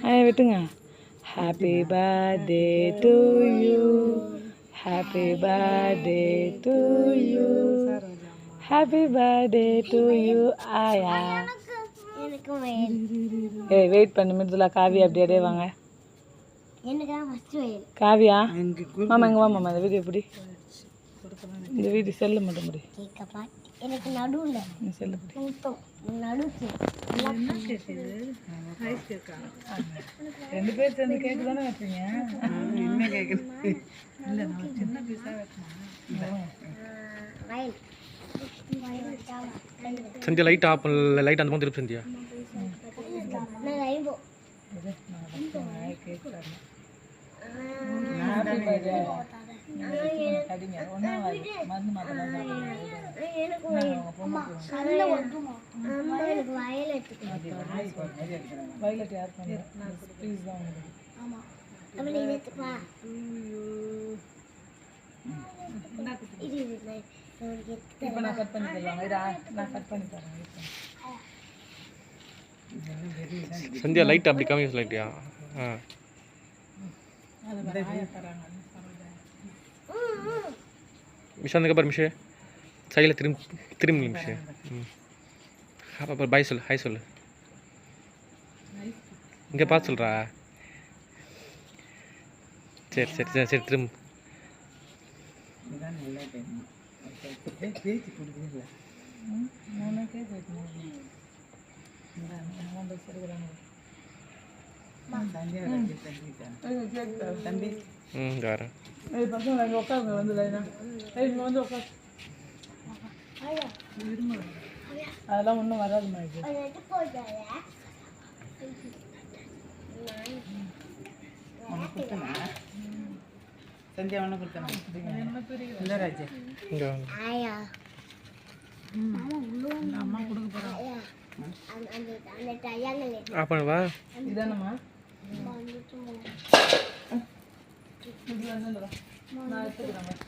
விட்டுங்க. Happy birthday to you, happy birthday to you, happy birthday to you. ஆயா wait பண்ணு மிருதுலா. காவியா அப்படியே வாங்க. காவியா மாமா எங்க வா மாமா. இந்த வீடியோ எப்படி? இந்த வீடியோ செல்லு மட்டும் முடி. எனக்கு நடுவுல செல்லு நடுவுக்கு ரெண்டு பேர் சேர்ந்து கேக்கு தானே வைப்பீங்க? என்ன கேக்கு? இல்லை நான் சின்ன பீஸாக வைக்கணும். சந்தியா லைட் ஆஃப் பண்ணல. லைட் அந்த மாதிரி திருப்பி சந்தியா. வயலட் யார் பண்ண? ப்ளீஸ் தான் இப்போ நான் கட் பண்ணி தருவாங்க. நான் கட் பண்ணி தரேன். சந்தியா லைட் அப்படி காமிங்க. லைட்டியா விஷாந்துக்கு அப்புறம் மிஷே சைடில் திரும்பி மிஷே. அப்புறம் பாய் சொல்லு, ஹாய் சொல்லு. இங்கே பார்த்து சொல்கிறா. சரி சரி சரி சரி திரும்ப. வரேன். பசங்க அங்கே உட்காருங்க வந்து லைனா. இங்கே வந்து உட்காரு. அதெல்லாம் ஒன்றும் வராதுமா. இது சந்தியா ஒன்று கொடுத்தேன். இல்லை ராஜா அம்மா கொடுக்க போகிறாங்க. ஆப்பா இதானம்மா நான் எடுத்துக்கிறேன்.